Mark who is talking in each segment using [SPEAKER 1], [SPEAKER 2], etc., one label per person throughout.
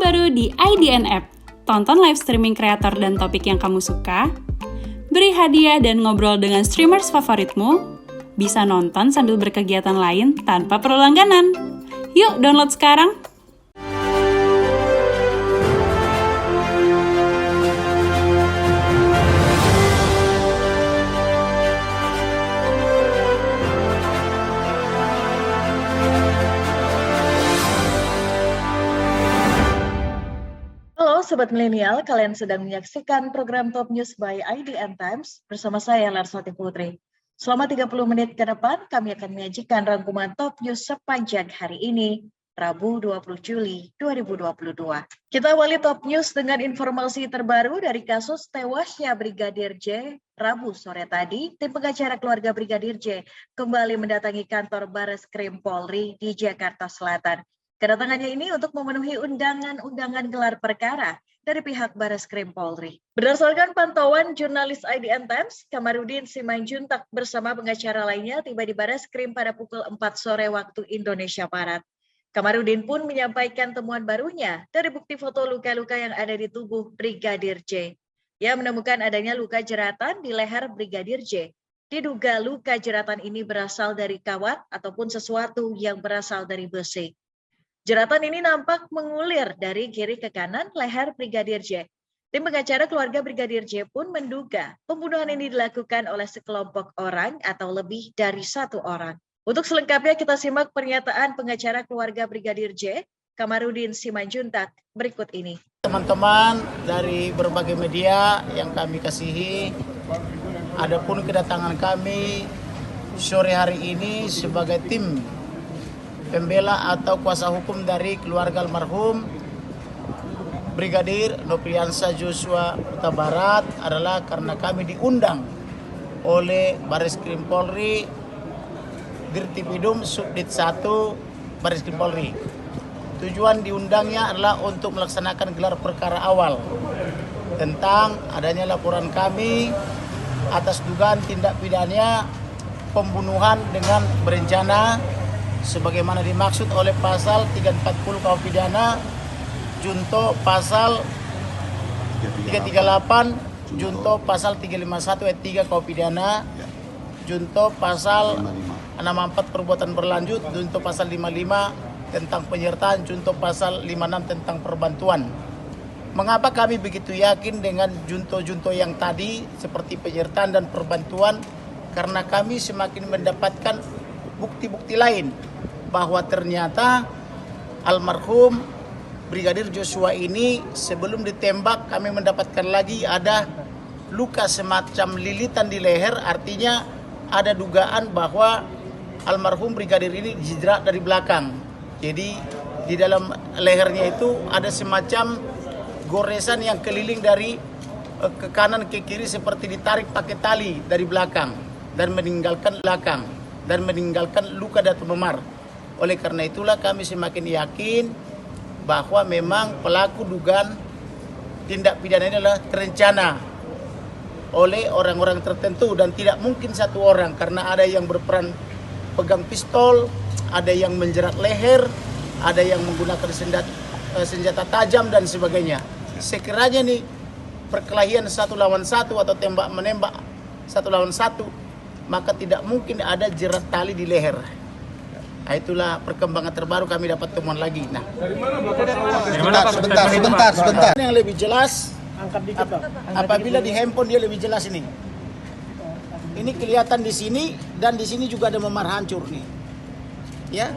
[SPEAKER 1] terbaru di IDN App. Tonton live streaming kreator dan topik yang kamu suka, beri hadiah dan ngobrol dengan streamers favoritmu, bisa nonton sambil berkegiatan lain tanpa perlu langganan. Yuk download sekarang!
[SPEAKER 2] Halo Sobat Milenial, kalian sedang menyaksikan program Top News by IDN Times bersama saya Larsati Putri. Selama 30 menit ke depan, kami akan menyajikan rangkuman Top News sepanjang hari ini, Rabu 20 Juli 2022. Kita awali Top News dengan informasi terbaru dari kasus tewasnya Brigadir J. Rabu sore tadi, tim pengacara keluarga Brigadir J kembali mendatangi kantor Bareskrim Polri di Jakarta Selatan. Kedatangannya ini untuk memenuhi undangan gelar perkara dari pihak Bareskrim Polri. Berdasarkan pantauan jurnalis IDN Times, Kamarudin Simanjuntak bersama pengacara lainnya tiba di Bareskrim pada pukul 4 sore waktu Indonesia Barat. Kamarudin pun menyampaikan temuan barunya dari bukti foto luka-luka yang ada di tubuh Brigadir J. Ia menemukan adanya luka jeratan di leher Brigadir J. Diduga luka jeratan ini berasal dari kawat ataupun sesuatu yang berasal dari besi. Jeratan ini nampak mengulir dari kiri ke kanan leher Brigadir J. Tim pengacara keluarga Brigadir J pun menduga pembunuhan ini dilakukan oleh sekelompok orang atau lebih dari satu orang. Untuk selengkapnya kita simak pernyataan pengacara keluarga Brigadir J, Kamarudin Simanjuntak, berikut ini.
[SPEAKER 3] Teman-teman dari berbagai media yang kami kasihi, adapun kedatangan kami sore hari ini sebagai tim pembela atau kuasa hukum dari keluarga almarhum Brigadir Nopriansah Joshua Huta Barat adalah karena kami diundang oleh Bareskrim Polri Dirtipidum Subdit 1 Bareskrim Polri. Tujuan diundangnya adalah untuk melaksanakan gelar perkara awal tentang adanya laporan kami atas dugaan tindak pidana pembunuhan dengan berencana sebagaimana dimaksud oleh pasal 340 KUH pidana junto pasal 338 junto pasal 351 ayat 3 KUH pidana junto pasal 64 perbuatan berlanjut junto pasal 55 tentang penyertaan junto pasal 56 tentang perbantuan. Mengapa kami begitu yakin dengan junto-junto yang tadi seperti penyertaan dan perbantuan? Karena kami semakin mendapatkan bukti-bukti lain bahwa ternyata almarhum Brigadir Joshua ini sebelum ditembak kami mendapatkan lagi ada luka semacam lilitan di leher, artinya ada dugaan bahwa almarhum Brigadir ini dijedrak dari belakang. Jadi di dalam lehernya itu ada semacam goresan yang keliling dari ke kanan ke kiri seperti ditarik pakai tali dari belakang dan meninggalkan luka dan memar. Oleh karena itulah kami semakin yakin bahwa memang pelaku dugaan tindak pidana ini adalah terencana oleh orang-orang tertentu dan tidak mungkin satu orang karena ada yang berperan pegang pistol, ada yang menjerat leher, ada yang menggunakan senjata tajam dan sebagainya. Sekiranya nih perkelahian 1 lawan 1 atau tembak menembak 1 lawan 1, maka tidak mungkin ada jerat tali di leher. Nah, itulah perkembangan terbaru kami dapat temuan lagi. Nah, sebentar. Yang lebih jelas, apabila di handphone dia lebih jelas ini. Ini kelihatan di sini dan di sini juga ada memar hancur nih. Ya,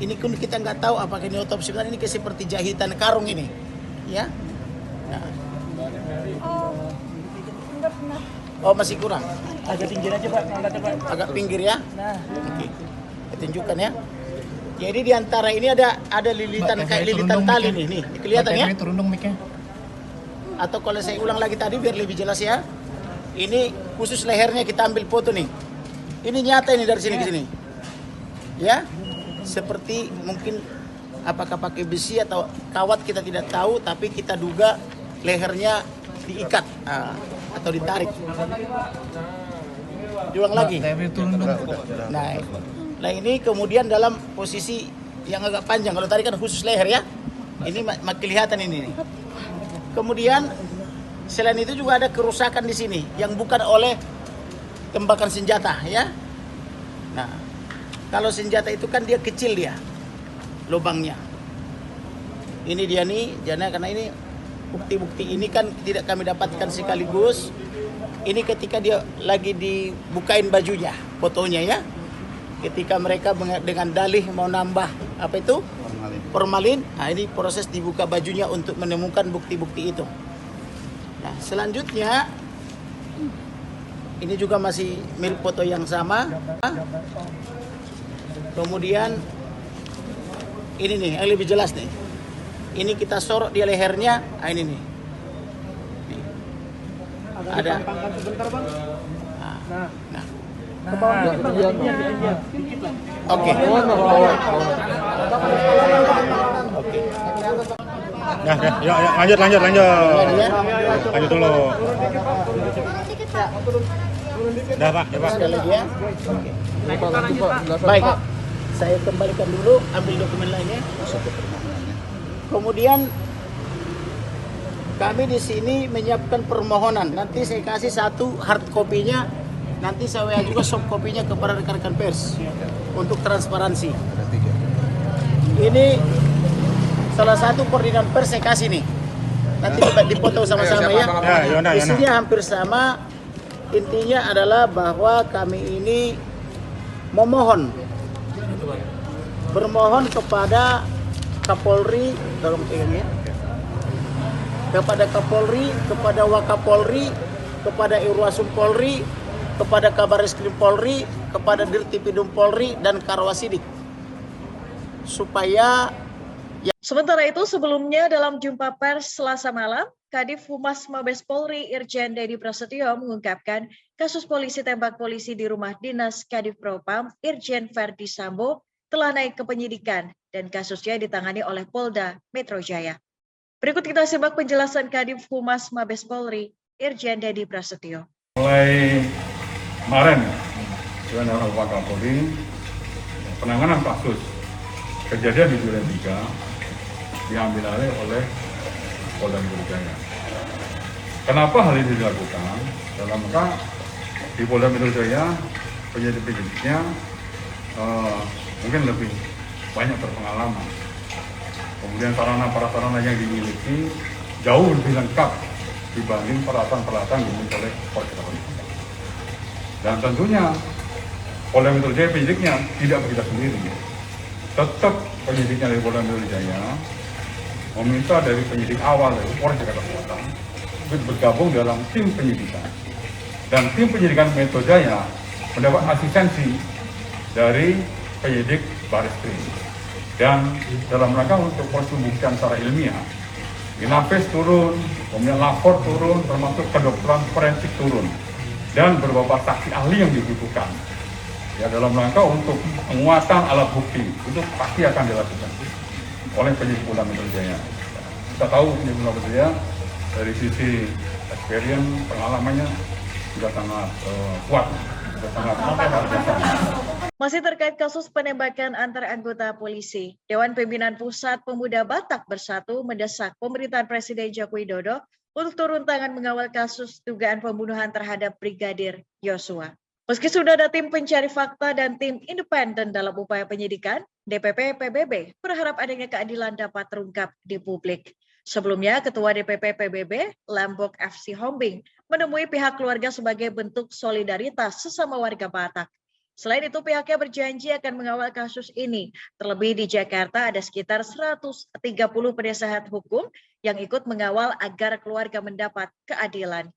[SPEAKER 3] ini pun kita nggak tahu apakah ini otopsi benar, ini kayak seperti jahitan karung ini. Ya. Nah. Oh masih kurang.
[SPEAKER 4] Agak pinggir aja Pak, angkat Pak.
[SPEAKER 3] Agak pinggir ya.
[SPEAKER 4] Nah,
[SPEAKER 3] oke. Tunjukkan ya. Jadi di antara ini ada lilitan kayak lilitan tali nih, kelihatan ya?
[SPEAKER 4] Turun dong mic-nya.
[SPEAKER 3] Atau kalau saya ulang lagi tadi biar lebih jelas ya. Ini khusus lehernya kita ambil foto nih. Ini nyata ini dari sini ke sini. Ya. Seperti mungkin apakah pakai besi atau kawat kita tidak tahu, tapi kita duga lehernya diikat atau ditarik. Diulang lagi. Nah ini kemudian dalam posisi yang agak panjang. Kalau tadi kan khusus leher ya. Ini kelihatan ini nih. Kemudian selain itu juga ada kerusakan di sini yang bukan oleh tembakan senjata ya. Nah, kalau senjata itu kan dia kecil dia lubangnya. Ini dia nih, karena ini bukti-bukti ini kan tidak kami dapatkan sekaligus. Ini ketika dia lagi dibukain bajunya, fotonya ya. Ketika mereka dengan dalih mau nambah apa itu? Formalin. Nah, ini proses dibuka bajunya untuk menemukan bukti-bukti itu. Nah, selanjutnya ini juga masih mirip foto yang sama. Kemudian ini nih yang lebih jelas nih. Ini kita sorot di lehernya. Nah, ini nih. Ada.
[SPEAKER 4] Sebentar bang.
[SPEAKER 3] Nah.
[SPEAKER 5] Oke. Ya, lanjut dulu. Dah Pak, ya Pak.
[SPEAKER 3] Sekali dia. Baik, saya kembalikan dulu, ambil dokumen lainnya. Kemudian kami di sini menyiapkan permohonan. Nanti saya kasih satu hard copy-nya. Nanti saya juga soft copy-nya kepada rekan-rekan pers untuk transparansi. Ini salah satu koordinat pers saya kasih nih. Nanti dipoto sama-sama ya. Isinya hampir sama. Intinya adalah bahwa kami ini bermohon kepada Kapolri, tolong pegang ya. Kepada Kapolri, kepada Wakapolri, kepada Irwasum Polri, kepada Kabareskrim Polri, kepada Dirtipidum Polri dan Karwasidik supaya
[SPEAKER 2] Sementara itu, sebelumnya dalam jumpa pers Selasa malam, Kadif Humas Mabes Polri Irjen Dedi Prasetyo mengungkapkan kasus polisi tembak polisi di rumah dinas Kadif Propam Irjen Verdi Sambo telah naik ke penyidikan dan kasusnya ditangani oleh Polda Metro Jaya. Berikut kita simak penjelasan Kadif Humas Mabes Polri Irjen Dedi Prasetyo.
[SPEAKER 6] Mulai kemarin dengan Pak Kapolri, penanganan kasus kejadian di Duren 3 diambil alih oleh Polda Metro Jaya. Kenapa hal ini dilakukan? Dalam rangka di Polda Metro Jaya penyidik-penyidiknya mungkin lebih banyak berpengalaman. Kemudian sarana-prasarana yang dimiliki jauh lebih lengkap dibanding peralatan-peralatan yang dimiliki oleh Polres Metro. Dan tentunya Polda Metro Jaya penyidiknya tidak begitu sendiri. Tetap penyidiknya dari Polda Metro Jaya meminta dari penyidik awal dari Polres Jakarta Selatan untuk bergabung dalam tim penyidikan. Dan tim penyidikan Metro Jaya mendapat asistensi dari penyidik Bareskrim. Dan dalam rangka untuk proses pembuktian secara ilmiah, Inafis turun, kemudian lapor turun, termasuk kedokteran forensik turun, dan beberapa saksi ahli yang dibutuhkan. Ya, dalam rangka untuk penguatan alat bukti itu pasti akan dilakukan oleh penyidik Polda Metro Jaya. Kita tahu penyidik Polda Metro Jaya dari sisi experience, pengalamannya sudah sangat kuat, sudah sangat biasa.
[SPEAKER 2] Masih terkait kasus penembakan antar anggota polisi, Dewan Pimpinan Pusat Pemuda Batak Bersatu mendesak pemerintahan Presiden Joko Widodo untuk turun tangan mengawal kasus dugaan pembunuhan terhadap Brigadir Yosua. Meski sudah ada tim pencari fakta dan tim independen dalam upaya penyidikan, DPP PBB berharap adanya keadilan dapat terungkap di publik. Sebelumnya, Ketua DPP PBB, Lambok FC Hombing, menemui pihak keluarga sebagai bentuk solidaritas sesama warga Batak. Selain itu, pihaknya berjanji akan mengawal kasus ini. Terlebih di Jakarta ada sekitar 130 penasehat hukum yang ikut mengawal agar keluarga mendapat keadilan.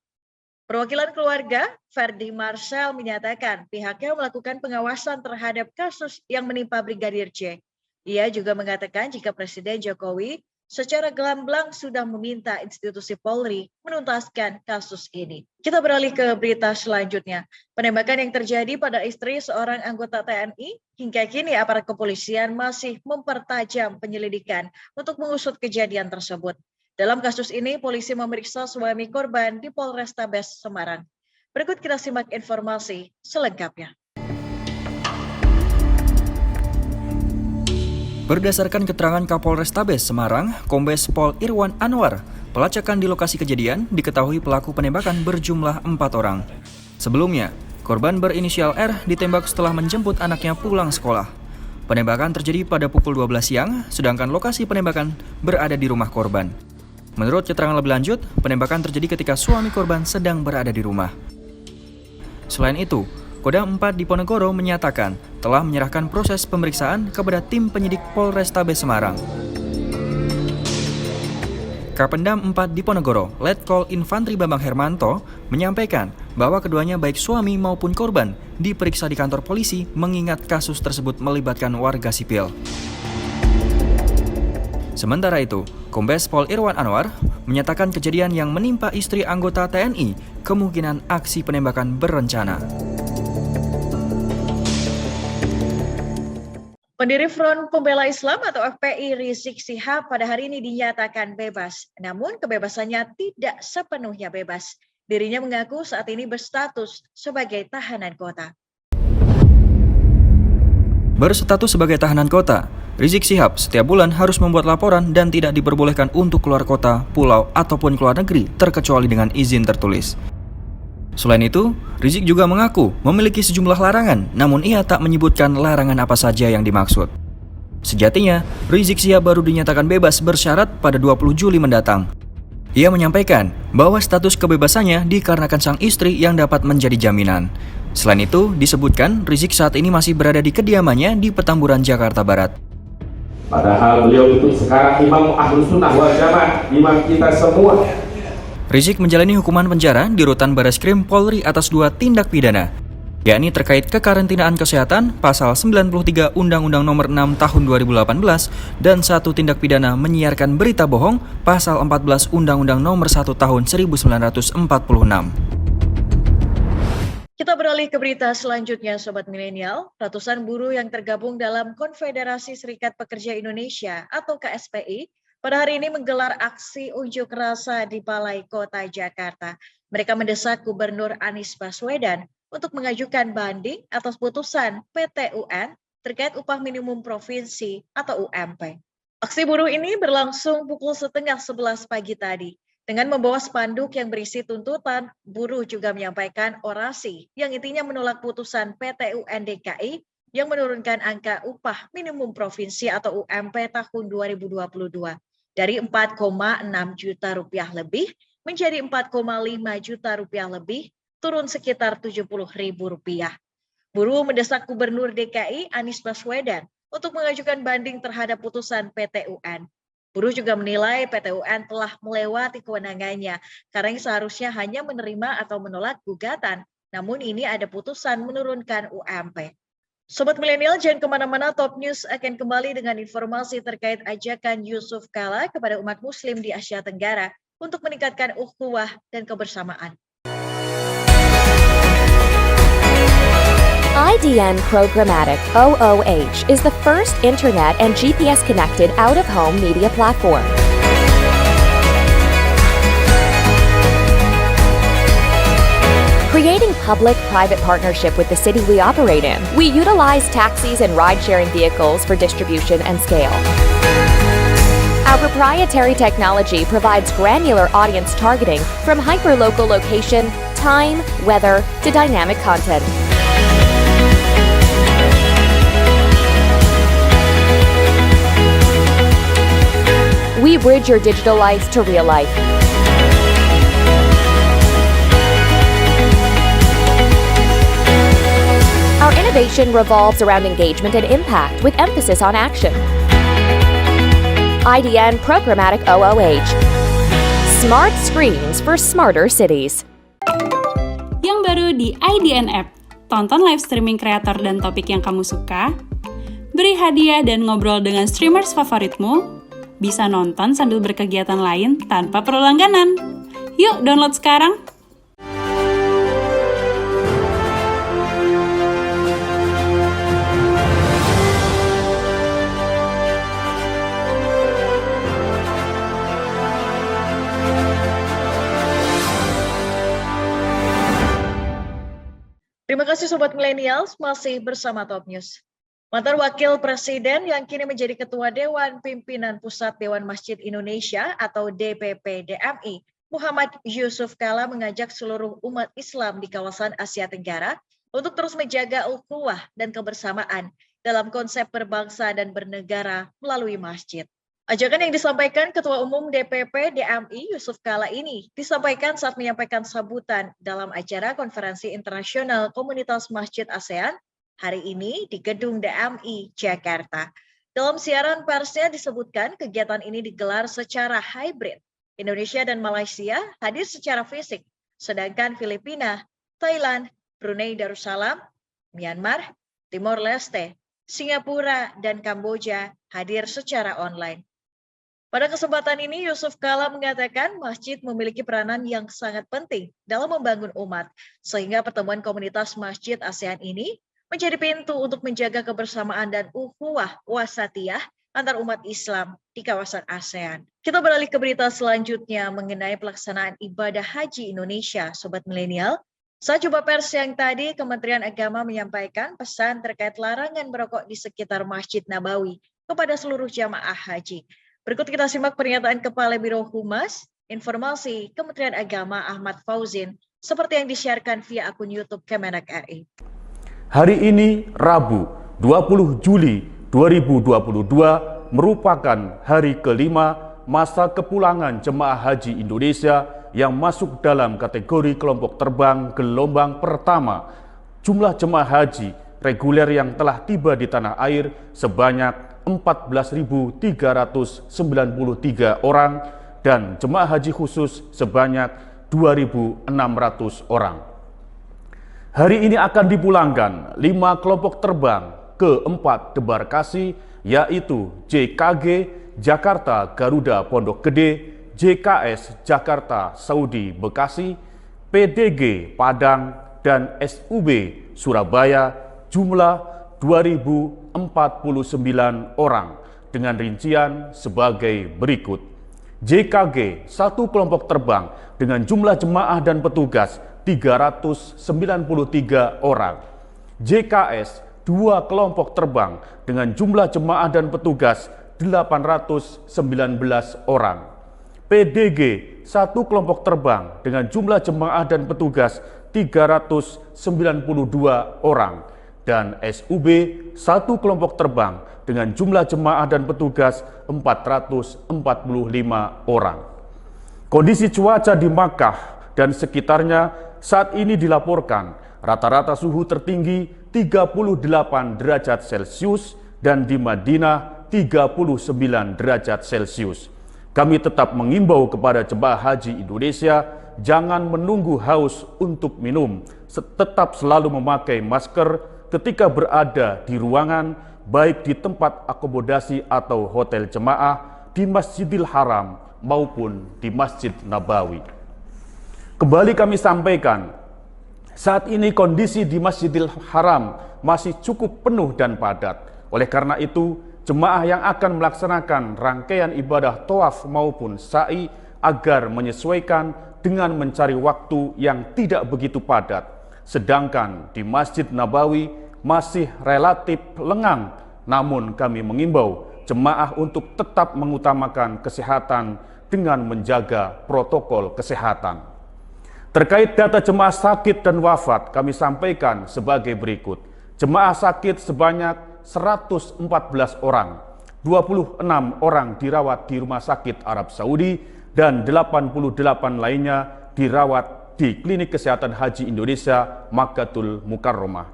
[SPEAKER 2] Perwakilan keluarga, Verdi Marcel, menyatakan pihaknya melakukan pengawasan terhadap kasus yang menimpa Brigadir J. Ia juga mengatakan jika Presiden Jokowi secara gamblang sudah meminta institusi Polri menuntaskan kasus ini. Kita beralih ke berita selanjutnya. Penembakan yang terjadi pada istri seorang anggota TNI, hingga kini aparat kepolisian masih mempertajam penyelidikan untuk mengusut kejadian tersebut. Dalam kasus ini, polisi memeriksa suami korban di Polrestabes Semarang. Berikut kita simak informasi selengkapnya.
[SPEAKER 7] Berdasarkan keterangan Kapolrestabes Semarang, Kombes Pol Irwan Anwar, pelacakan di lokasi kejadian diketahui pelaku penembakan berjumlah 4 orang. Sebelumnya, korban berinisial R ditembak setelah menjemput anaknya pulang sekolah. Penembakan terjadi pada pukul 12 siang, sedangkan lokasi penembakan berada di rumah korban. Menurut keterangan lebih lanjut, penembakan terjadi ketika suami korban sedang berada di rumah. Selain itu, Kodam 4 Diponegoro menyatakan telah menyerahkan proses pemeriksaan kepada tim penyidik Polrestabes Semarang. Kapendam 4 Diponegoro, Letkol Infantri Bambang Hermanto, menyampaikan bahwa keduanya baik suami maupun korban diperiksa di kantor polisi mengingat kasus tersebut melibatkan warga sipil. Sementara itu, Kombes Pol Irwan Anwar menyatakan kejadian yang menimpa istri anggota TNI kemungkinan aksi penembakan berencana.
[SPEAKER 2] Pendiri Front Pembela Islam atau FPI Rizik Syihab pada hari ini dinyatakan bebas. Namun kebebasannya tidak sepenuhnya bebas. Dirinya mengaku saat ini berstatus sebagai tahanan kota.
[SPEAKER 7] Berstatus sebagai tahanan kota, Rizik Syihab setiap bulan harus membuat laporan dan tidak diperbolehkan untuk keluar kota, pulau, ataupun keluar negeri terkecuali dengan izin tertulis. Selain itu, Rizik juga mengaku memiliki sejumlah larangan, namun ia tak menyebutkan larangan apa saja yang dimaksud. Sejatinya, Rizik Syihab baru dinyatakan bebas bersyarat pada 20 Juli mendatang. Ia menyampaikan bahwa status kebebasannya dikarenakan sang istri yang dapat menjadi jaminan. Selain itu, disebutkan Rizik saat ini masih berada di kediamannya di Petamburan, Jakarta Barat.
[SPEAKER 8] Padahal beliau itu sekarang imam Ahlus Sunnah wal Jamaah, imam kita semua.
[SPEAKER 7] Rizik menjalani hukuman penjara di Rutan Bareskrim Polri atas 2 tindak pidana, yakni terkait kekarantinaan kesehatan pasal 93 Undang-Undang Nomor 6 Tahun 2018 dan 1 tindak pidana menyiarkan berita bohong pasal 14 Undang-Undang Nomor 1 Tahun 1946.
[SPEAKER 2] Kita beralih ke berita selanjutnya, Sobat Milenial. Ratusan buruh yang tergabung dalam Konfederasi Serikat Pekerja Indonesia atau KSPI pada hari ini menggelar aksi unjuk rasa di Balai Kota Jakarta. Mereka mendesak Gubernur Anies Baswedan untuk mengajukan banding atas putusan PT UN terkait upah minimum provinsi atau UMP. Aksi buruh ini berlangsung pukul 10:30 pagi tadi. Dengan membawa spanduk yang berisi tuntutan, buruh juga menyampaikan orasi yang intinya menolak putusan PT UN DKI yang menurunkan angka upah minimum provinsi atau UMP tahun 2022. Dari 4,6 juta rupiah lebih menjadi 4,5 juta rupiah lebih, turun sekitar 70.000 rupiah. Buruh mendesak Gubernur DKI Anies Baswedan untuk mengajukan banding terhadap putusan PT UN. Buruh juga menilai PT UN telah melewati kewenangannya karena seharusnya hanya menerima atau menolak gugatan, namun ini ada putusan menurunkan UMP. Sobat Milenial, jangan kemana-mana, Top News akan kembali dengan informasi terkait ajakan Yusuf Kala kepada umat muslim di Asia Tenggara untuk meningkatkan ukhuwah dan kebersamaan.
[SPEAKER 9] IDN Programmatic OOH is the first internet and GPS-connected out-of-home media platform. Creating public-private partnership with the city we operate in, we utilize taxis and ride-sharing vehicles for distribution and scale. Our proprietary technology provides granular audience targeting from hyper-local location, time, weather, to dynamic content. We bridge your digital life to real life. Our innovation revolves around engagement and impact with emphasis on action. IDN Programmatic OOH. Smart screens for smarter cities.
[SPEAKER 1] Yang baru di IDN App, tonton live streaming kreator dan topik yang kamu suka, beri hadiah dan ngobrol dengan streamers favoritmu, bisa nonton sambil berkegiatan lain tanpa perlu langganan. Yuk download sekarang!
[SPEAKER 2] Terima kasih Sobat Millennials, masih bersama Top News. Mantan Wakil Presiden yang kini menjadi Ketua Dewan Pimpinan Pusat Dewan Masjid Indonesia atau DPP DMI, Muhammad Yusuf Kala mengajak seluruh umat Islam di kawasan Asia Tenggara untuk terus menjaga ukhuwah dan kebersamaan dalam konsep berbangsa dan bernegara melalui masjid. Ajakan yang disampaikan Ketua Umum DPP DMI Yusuf Kala ini disampaikan saat menyampaikan sambutan dalam acara Konferensi Internasional Komunitas Masjid ASEAN hari ini di Gedung DMI Jakarta. Dalam siaran persnya disebutkan kegiatan ini digelar secara hybrid. Indonesia dan Malaysia hadir secara fisik, sedangkan Filipina, Thailand, Brunei Darussalam, Myanmar, Timor Leste, Singapura, dan Kamboja hadir secara online. Pada kesempatan ini, Yusuf Kala mengatakan masjid memiliki peranan yang sangat penting dalam membangun umat, sehingga pertemuan komunitas masjid ASEAN ini menjadi pintu untuk menjaga kebersamaan dan ukhuwah wasatiyah antar umat Islam di kawasan ASEAN. Kita beralih ke berita selanjutnya mengenai pelaksanaan ibadah haji Indonesia, Sobat Milenial. Saat jumpa pers yang tadi, Kementerian Agama menyampaikan pesan terkait larangan merokok di sekitar Masjid Nabawi kepada seluruh jamaah haji. Berikut kita simak pernyataan Kepala Biro Humas Informasi Kementerian Agama Ahmad Fauzin seperti yang disiarkan via akun YouTube Kemenak RI.
[SPEAKER 10] Hari ini Rabu 20 Juli 2022 merupakan hari kelima masa kepulangan jemaah haji Indonesia yang masuk dalam kategori kelompok terbang gelombang pertama. Jumlah jemaah haji reguler yang telah tiba di tanah air sebanyak 14.393 orang dan jemaah haji khusus sebanyak 2.600 orang. Hari ini akan dipulangkan 5 kelompok terbang ke-4 debarkasi, yaitu JKG Jakarta Garuda Pondok Gede, JKS Jakarta Saudi Bekasi, PDG Padang, dan SUB Surabaya jumlah 2.049 orang dengan rincian sebagai berikut. JKG 1 kelompok terbang dengan jumlah jemaah dan petugas 393 orang. JKS 2 kelompok terbang dengan jumlah jemaah dan petugas 819 orang. PDG 1 kelompok terbang dengan jumlah jemaah dan petugas 392 orang. Dan SUB 1 kelompok terbang dengan jumlah jemaah dan petugas 445 orang. Kondisi cuaca di Makkah dan sekitarnya saat ini dilaporkan rata-rata suhu tertinggi 38 derajat Celcius dan di Madinah 39 derajat Celcius. Kami tetap mengimbau kepada jemaah haji Indonesia jangan menunggu haus untuk minum, tetap selalu memakai masker ketika berada di ruangan, baik di tempat akomodasi atau hotel jemaah, di Masjidil Haram maupun di Masjid Nabawi. Kembali kami sampaikan, saat ini kondisi di Masjidil Haram masih cukup penuh dan padat. Oleh karena itu, jemaah yang akan melaksanakan rangkaian ibadah tawaf maupun sa'i agar menyesuaikan dengan mencari waktu yang tidak begitu padat. Sedangkan di Masjid Nabawi masih relatif lengang, namun kami mengimbau jemaah untuk tetap mengutamakan kesehatan dengan menjaga protokol kesehatan. Terkait data jemaah sakit dan wafat, kami sampaikan sebagai berikut. Jemaah sakit sebanyak 114 orang, 26 orang dirawat di Rumah Sakit Arab Saudi, dan 88 lainnya dirawat di Klinik Kesehatan Haji Indonesia Makkatul Mukarramah.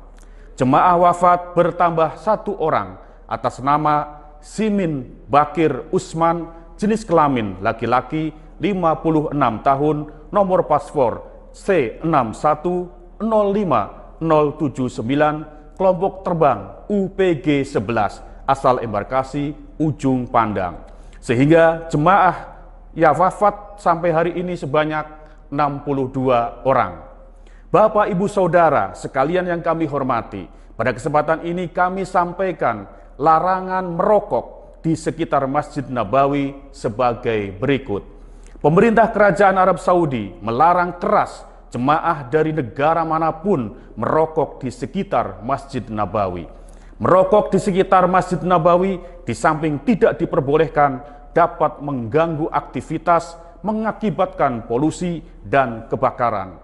[SPEAKER 10] Jemaah wafat bertambah 1 orang atas nama Simin Bakir Usman, jenis kelamin laki-laki, 56 tahun, nomor paspor C610579, kelompok terbang UPG 11, asal embarkasi Ujung Pandang. Sehingga jemaah yang wafat sampai hari ini sebanyak 62 orang. Bapak, Ibu, Saudara sekalian yang kami hormati, pada kesempatan ini kami sampaikan larangan merokok di sekitar Masjid Nabawi sebagai berikut. Pemerintah Kerajaan Arab Saudi melarang keras jemaah dari negara manapun merokok di sekitar Masjid Nabawi. Merokok di sekitar Masjid Nabawi di samping tidak diperbolehkan dapat mengganggu aktivitas, mengakibatkan polusi dan kebakaran.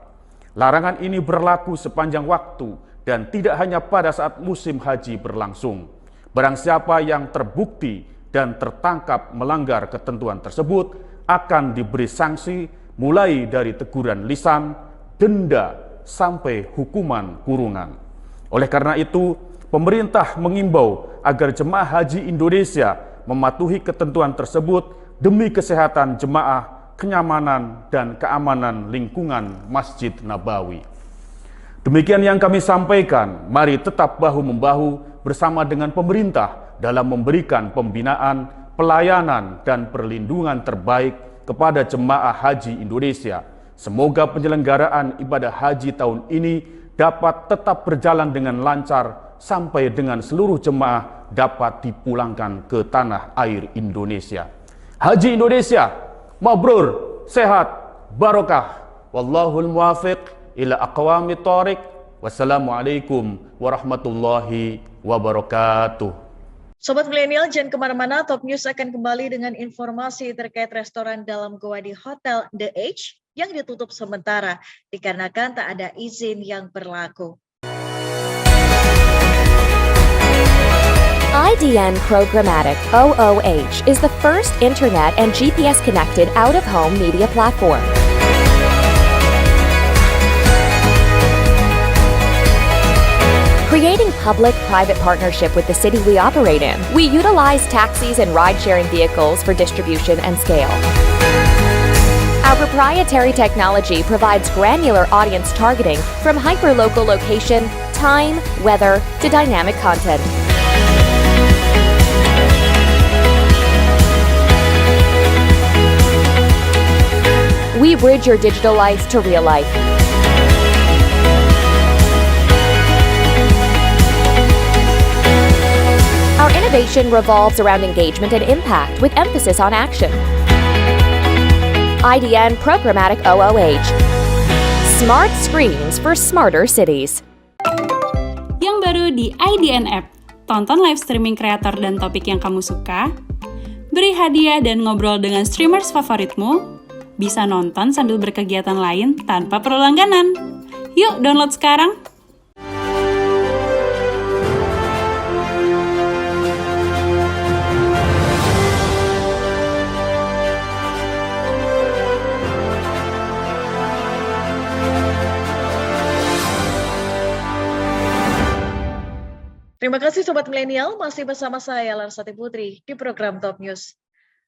[SPEAKER 10] Larangan ini berlaku sepanjang waktu dan tidak hanya pada saat musim haji berlangsung. Barang siapa yang terbukti dan tertangkap melanggar ketentuan tersebut akan diberi sanksi mulai dari teguran lisan, denda, sampai hukuman kurungan. Oleh karena itu, pemerintah mengimbau agar jemaah haji Indonesia mematuhi ketentuan tersebut demi kesehatan jemaah, kenyamanan, dan keamanan lingkungan Masjid Nabawi. Demikian yang kami sampaikan, mari tetap bahu-membahu bersama dengan pemerintah dalam memberikan pembinaan, pelayanan, dan perlindungan terbaik kepada jemaah haji Indonesia. Semoga penyelenggaraan ibadah haji tahun ini dapat tetap berjalan dengan lancar sampai dengan seluruh jemaah dapat dipulangkan ke tanah air Indonesia. Haji Indonesia, mabrur, sehat, barokah. Wallahul muwafiq ila aqwamit thoriq. Wassalamualaikum warahmatullahi wabarakatuh.
[SPEAKER 2] Sobat Milenial, jangan kemana-mana, Top News akan kembali dengan informasi terkait restoran dalam goa di Hotel The Edge yang ditutup sementara dikarenakan tak ada izin yang berlaku.
[SPEAKER 9] IDN Programmatic OOH is the first internet and GPS-connected out-of-home media platform. Creating public-private partnership with the city we operate in, we utilize taxis and ride-sharing vehicles for distribution and scale. Our proprietary technology provides granular audience targeting from hyperlocal location, time, weather, to dynamic content. We bridge your digital life to real life. Our innovation revolves around engagement and impact with emphasis on action. IDN Programmatic OOH. Smart screens for smarter cities.
[SPEAKER 1] Yang baru di IDN App, tonton live streaming kreator dan topik yang kamu suka, beri hadiah dan ngobrol dengan streamers favoritmu, bisa nonton sambil berkegiatan lain tanpa perlu langganan. Yuk download sekarang!
[SPEAKER 2] Terima kasih Sobat Milenial, masih bersama saya Larsati Putri di program Top News.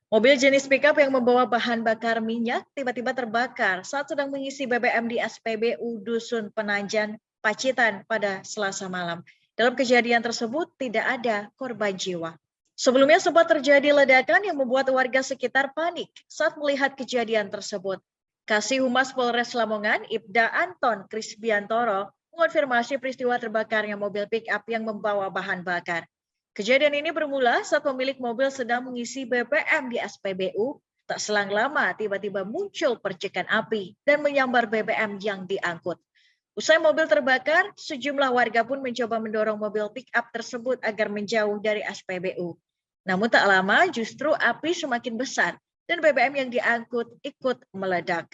[SPEAKER 2] Mobil jenis pickup yang membawa bahan bakar minyak tiba-tiba terbakar saat sedang mengisi BBM di SPBU Dusun Penanjan, Pacitan pada Selasa malam. Dalam kejadian tersebut tidak ada korban jiwa. Sebelumnya sempat terjadi ledakan yang membuat warga sekitar panik saat melihat kejadian tersebut. Kasih Humas Polres Lamongan, Ibda Anton Krisbiantoro, mengonfirmasi peristiwa terbakarnya mobil pick-up yang membawa bahan bakar. Kejadian ini bermula saat pemilik mobil sedang mengisi BBM di SPBU. Tak selang lama tiba-tiba muncul percikan api dan menyambar BBM yang diangkut. Usai mobil terbakar, sejumlah warga pun mencoba mendorong mobil pick-up tersebut agar menjauh dari SPBU. Namun tak lama justru api semakin besar dan BBM yang diangkut ikut meledak.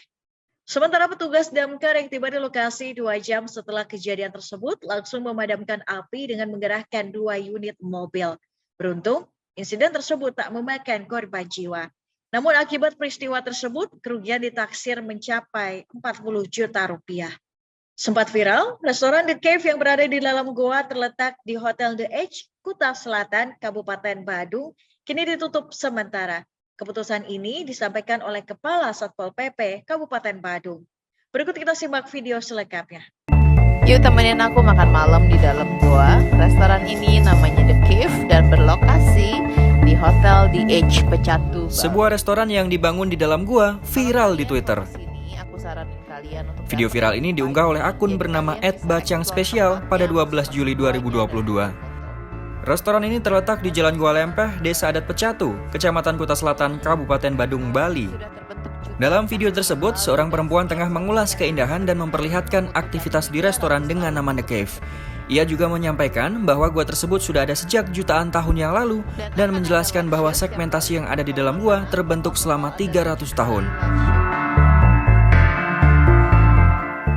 [SPEAKER 2] Sementara petugas damkar yang tiba di lokasi 2 jam setelah kejadian tersebut langsung memadamkan api dengan mengerahkan 2 unit mobil. Beruntung, insiden tersebut tak memakan korban jiwa. Namun akibat peristiwa tersebut, kerugian ditaksir mencapai 40 juta rupiah. Sempat viral, restoran The Cave yang berada di dalam goa terletak di Hotel The Edge, Kuta Selatan, Kabupaten Badung, kini ditutup sementara. Keputusan ini disampaikan oleh Kepala Satpol PP Kabupaten Badung. Berikut kita simak video selengkapnya.
[SPEAKER 11] Yuk temenin aku makan malam di dalam goa. Restoran ini namanya The Cave dan berlokasi di Hotel The Edge, Pecatu.
[SPEAKER 7] Sebuah restoran yang dibangun di dalam gua viral di Twitter. Video viral ini diunggah oleh akun bernama @bacangspesial pada 12 Juli 2022. Restoran ini terletak di Jalan Gua Lempeh, Desa Adat Pecatu, Kecamatan Kuta Selatan, Kabupaten Badung, Bali. Dalam video tersebut, seorang perempuan tengah mengulas keindahan dan memperlihatkan aktivitas di restoran dengan nama The Cave. Ia juga menyampaikan bahwa gua tersebut sudah ada sejak jutaan tahun yang lalu dan menjelaskan bahwa segmentasi yang ada di dalam gua terbentuk selama 300 tahun.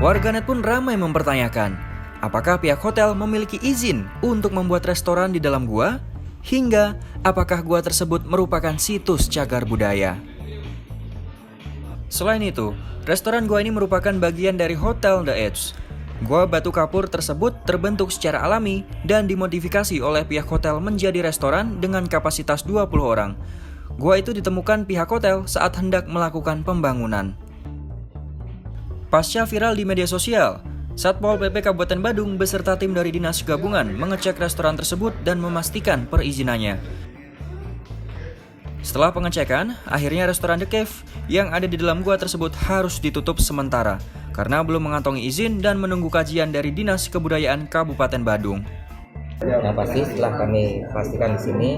[SPEAKER 7] Warganet pun ramai mempertanyakan, apakah pihak hotel memiliki izin untuk membuat restoran di dalam gua? Hingga apakah gua tersebut merupakan situs cagar budaya? Selain itu, restoran gua ini merupakan bagian dari Hotel The Edge. Gua batu kapur tersebut terbentuk secara alami dan dimodifikasi oleh pihak hotel menjadi restoran dengan kapasitas 20 orang. Gua itu ditemukan pihak hotel saat hendak melakukan pembangunan. Pasca viral di media sosial, Satpol PP Kabupaten Badung beserta tim dari Dinas Gabungan mengecek restoran tersebut dan memastikan perizinannya. Setelah pengecekan, akhirnya restoran The Cave yang ada di dalam gua tersebut harus ditutup sementara karena belum mengantongi izin dan menunggu kajian dari Dinas Kebudayaan Kabupaten Badung.
[SPEAKER 12] Yang pasti setelah kami pastikan di sini,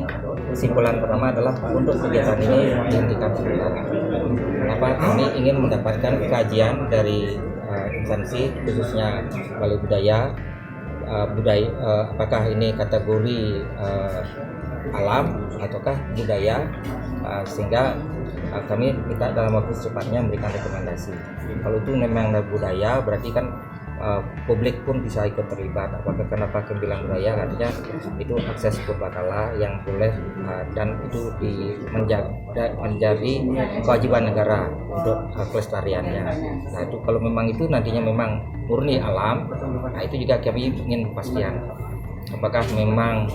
[SPEAKER 12] kesimpulan pertama adalah untuk kegiatan ini dihentikan sementara. Kenapa? Kami ingin mendapatkan kajian dari instansi khususnya Balai Budaya, apakah ini kategori alam ataukah budaya, sehingga kami minta dalam waktu secepatnya memberikan rekomendasi. Kalau itu memang budaya, berarti kan publik pun bisa ikut terlibat. Apakah kenapa kami bilang budaya? Artinya itu akses purbakala yang boleh dan itu menjadi kewajiban negara untuk kelestariannya. Nah itu kalau memang itu nantinya memang murni alam, nah itu juga kami ingin kepastian. Apakah memang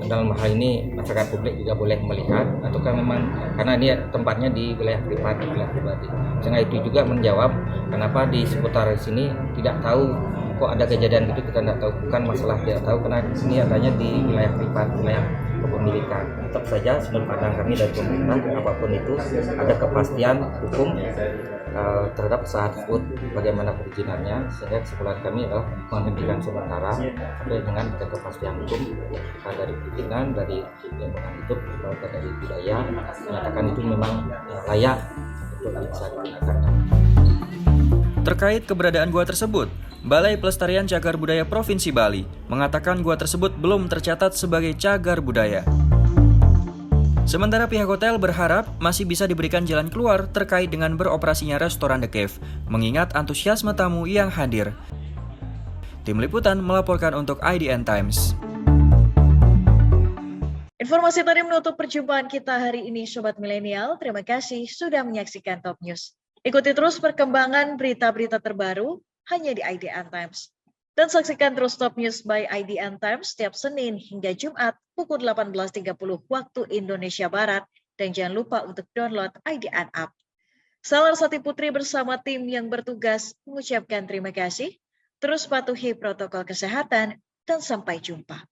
[SPEAKER 12] dalam hal ini masyarakat publik juga boleh melihat, ataukah memang karena ini tempatnya di wilayah privat, wilayah pribadi. Sehingga itu juga menjawab kenapa di seputar sini tidak tahu kok ada kejadian itu, kita tidak tahu. Bukan masalah tidak tahu, karena di sini adanya di wilayah privat, wilayah kepemilikan. Tetap saja menurut pandang kami dari pemerintah, apapun itu ada kepastian hukum terhadap usaha tersebut, bagaimana perizinannya, sehingga kesimpulan kami adalah menghentikan sementara sampai dengan kepastian hukum dari perizinan, dari lingkungan hidup, dari budaya, menyatakan itu memang layak untuk bisa digunakan.
[SPEAKER 7] Terkait keberadaan gua tersebut, Balai Pelestarian Cagar Budaya Provinsi Bali mengatakan gua tersebut belum tercatat sebagai cagar budaya. Sementara pihak hotel berharap masih bisa diberikan jalan keluar terkait dengan beroperasinya restoran The Cave, mengingat antusiasme tamu yang hadir. Tim Liputan melaporkan untuk IDN Times.
[SPEAKER 2] Informasi tadi menutup perjumpaan kita hari ini, Sobat Milenial. Terima kasih sudah menyaksikan Top News. Ikuti terus perkembangan berita-berita terbaru hanya di IDN Times. Dan saksikan terus Top News by IDN Times setiap Senin hingga Jumat pukul 18.30 waktu Indonesia Barat. Dan jangan lupa untuk download IDN App. Saya Larsati Putri bersama tim yang bertugas mengucapkan terima kasih. Terus patuhi protokol kesehatan dan sampai jumpa.